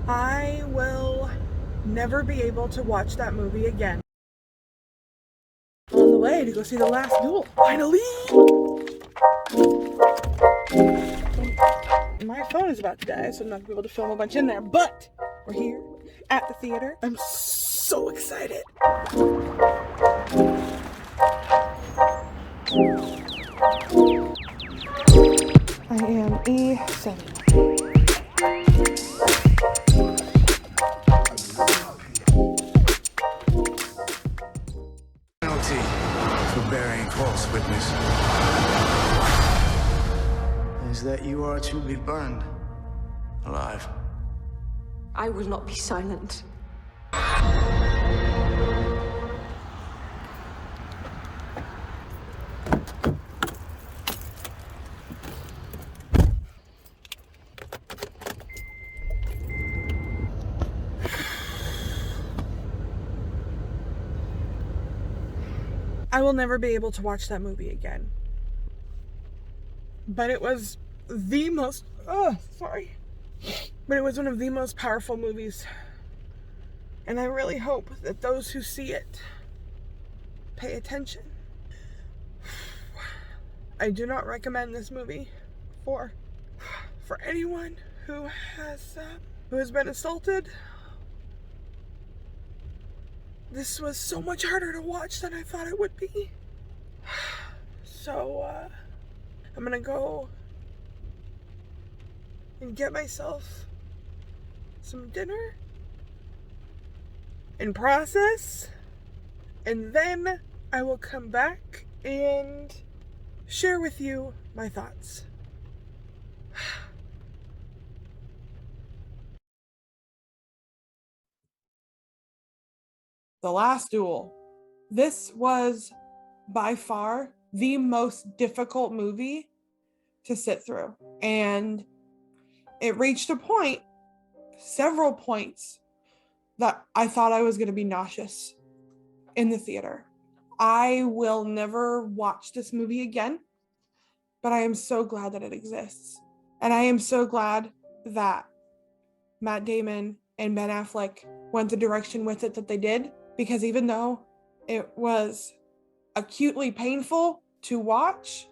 I will never be able to watch that movie again. On the way to go see The Last Duel. Finally! My phone is about to die, so I'm not gonna be able to film a bunch in there, but we're here at the theater. I'm so excited. I am E7. Penalty for bearing false witness is that you are to be burned alive. I will not be silent. I will never be able to watch that movie again. But it was the most, but it was one of the most powerful movies. And I really hope that those who see it pay attention. I do not recommend this movie for anyone who has been assaulted. This was so much harder to watch than I thought it would be. So, I'm gonna go and get myself some dinner and process, and then I will come back and share with you my thoughts. The Last Duel. This was by far the most difficult movie to sit through. And it reached a point, several points, that I thought I was going to be nauseous in the theater. I will never watch this movie again, but I am so glad that it exists. And I am so glad that Matt Damon and Ben Affleck went the direction with it that they did, because even though it was acutely painful to watch,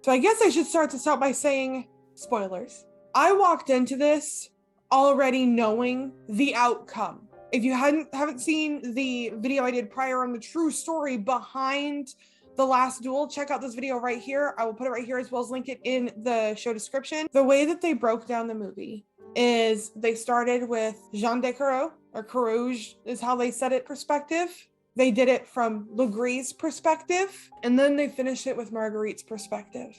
so I guess I should start this out by saying spoilers. I walked into this already knowing the outcome. If you haven't seen the video I did prior on the true story behind The Last Duel, check out this video right here. I will put it right here as well as link it in the show description. The way that they broke down the movie is they started with Jean de Carouge, or Carouge is how they said it, perspective. They did it from Gris' perspective, and then they finished it with Marguerite's perspective.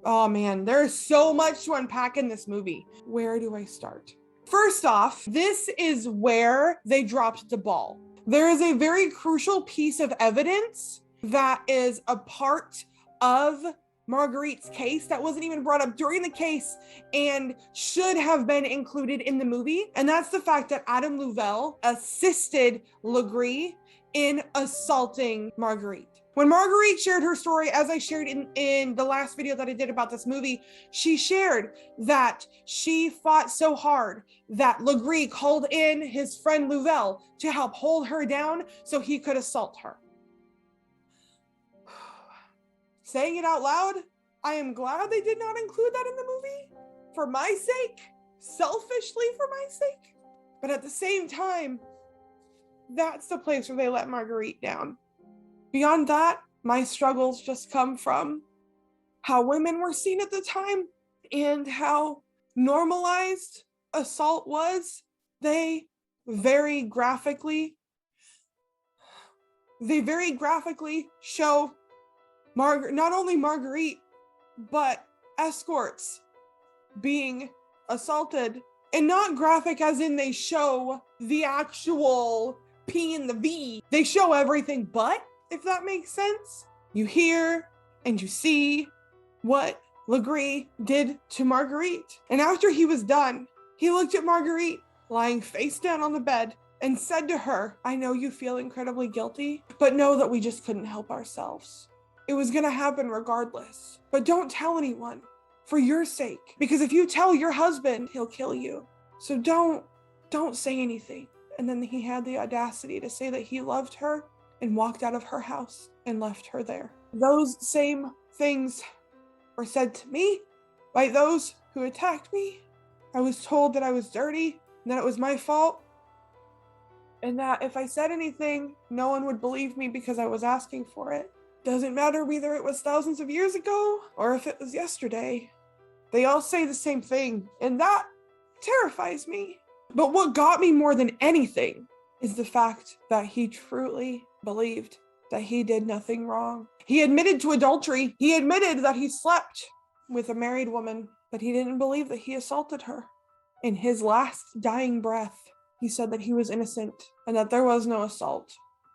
Oh man, there's so much to unpack in this movie. Where do I start? First off, this is where they dropped the ball. There is a very crucial piece of evidence that is a part of Marguerite's case that wasn't even brought up during the case and should have been included in the movie. And that's the fact that Adam Louvel assisted Gris in assaulting Marguerite. When Marguerite shared her story, as I shared in the last video that I did about this movie, she shared that she fought so hard that Gris called in his friend Louvel to help hold her down so he could assault her. Saying it out loud, I am glad they did not include that in the movie, for my sake, selfishly for my sake. But at the same time, that's the place where they let Marguerite down. Beyond that, my struggles just come from how women were seen at the time and how normalized assault was. They very graphically show not only Marguerite, but escorts being assaulted, and not graphic as in they show the actual P and the V. They show everything but, if that makes sense. You hear and you see what Gris did to Marguerite. And after he was done, he looked at Marguerite lying face down on the bed and said to her, "I know you feel incredibly guilty, but know that we just couldn't help ourselves. It was gonna happen regardless. But don't tell anyone, for your sake. Because if you tell your husband, he'll kill you. So don't say anything. And then he had the audacity to say that he loved her and walked out of her house and left her there. Those same things were said to me by those who attacked me. I was told that I was dirty and that it was my fault, and that if I said anything, no one would believe me because I was asking for it. Doesn't matter whether it was thousands of years ago or if it was yesterday. They all say the same thing, and that terrifies me. But what got me more than anything is the fact that he truly believed that he did nothing wrong. He admitted to adultery. He admitted that he slept with a married woman, but he didn't believe that he assaulted her. In his last dying breath, he said that he was innocent and that there was no assault.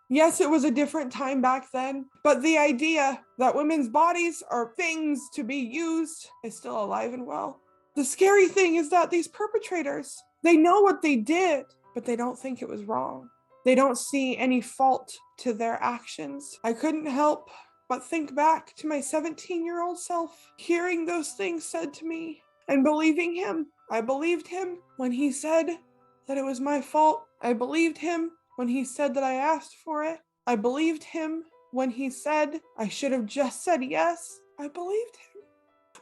Yes, it was a different time back then, but the idea that women's bodies are things to be used is still alive and well. The scary thing is that these perpetrators, they know what they did, but they don't think it was wrong. They don't see any fault to their actions. I couldn't help but think back to my 17-year-old self, hearing those things said to me and believing him. I believed him when he said that it was my fault. I believed him when he said that I asked for it. I believed him when he said I should have just said yes. I believed him.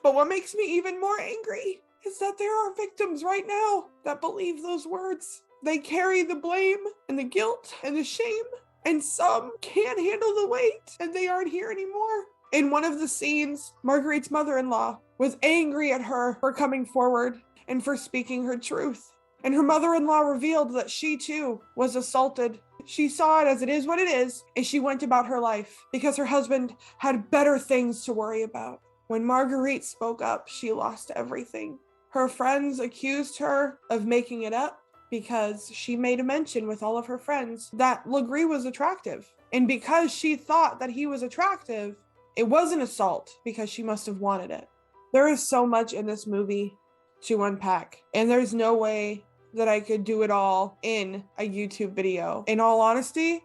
But what makes me even more angry is that there are victims right now that believe those words. They carry the blame and the guilt and the shame, and some can't handle the weight and they aren't here anymore. In one of the scenes, Marguerite's mother-in-law was angry at her for coming forward and for speaking her truth. And her mother-in-law revealed that she too was assaulted. She saw it as it is what it is, and she went about her life because her husband had better things to worry about. When Marguerite spoke up, she lost everything. Her friends accused her of making it up because she made a mention with all of her friends that Gris was attractive. And because she thought that he was attractive, it was an assault because she must have wanted it. There is so much in this movie to unpack, and there's no way that I could do it all in a YouTube video. In all honesty,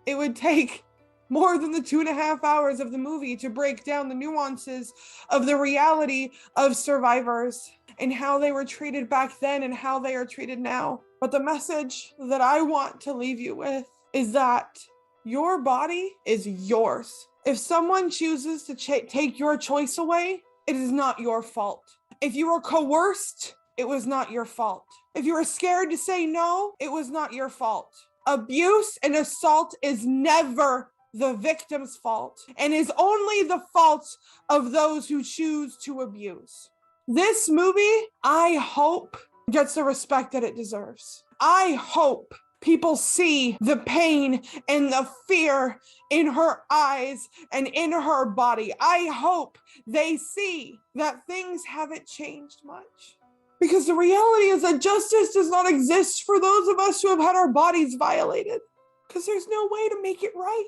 it would take more than the 2.5 hours of the movie to break down the nuances of the reality of survivors and how they were treated back then and how they are treated now. But the message that I want to leave you with is that your body is yours. If someone chooses to take your choice away, it is not your fault. If you were coerced, it was not your fault. If you were scared to say no, it was not your fault. Abuse and assault is never the victim's fault and is only the fault of those who choose to abuse. This movie, I hope, gets the respect that it deserves. I hope people see the pain and the fear in her eyes and in her body. I hope they see that things haven't changed much. Because the reality is that justice does not exist for those of us who have had our bodies violated. Because there's no way to make it right.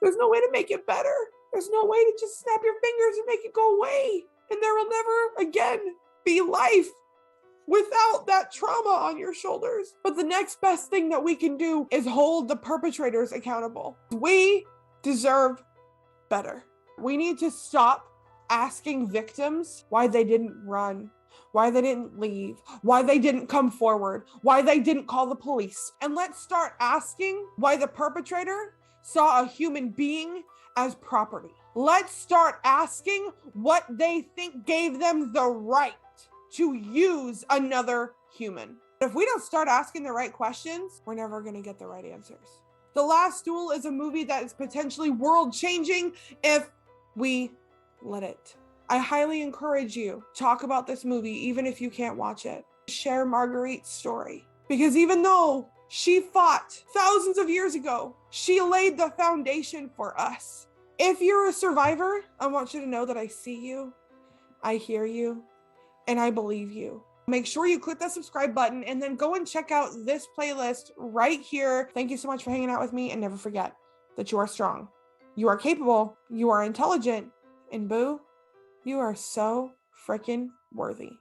There's no way to make it better. There's no way to just snap your fingers and make it go away. And there will never again be life without that trauma on your shoulders. But the next best thing that we can do is hold the perpetrators accountable. We deserve better. We need to stop asking victims why they didn't run, why they didn't leave, why they didn't come forward, why they didn't call the police. And let's start asking why the perpetrator saw a human being as property. Let's start asking what they think gave them the right to use another human. If we don't start asking the right questions, we're never going to get the right answers. The Last Duel is a movie that is potentially world-changing if we let it. I highly encourage you, talk about this movie even if you can't watch it. Share Marguerite's story. Because even though she fought thousands of years ago, she laid the foundation for us. If you're a survivor, I want you to know that I see you, I hear you, and I believe you. Make sure you click that subscribe button and then go and check out this playlist right here. Thank you so much for hanging out with me, and never forget that you are strong, you are capable, you are intelligent, and boo, you are so freaking worthy.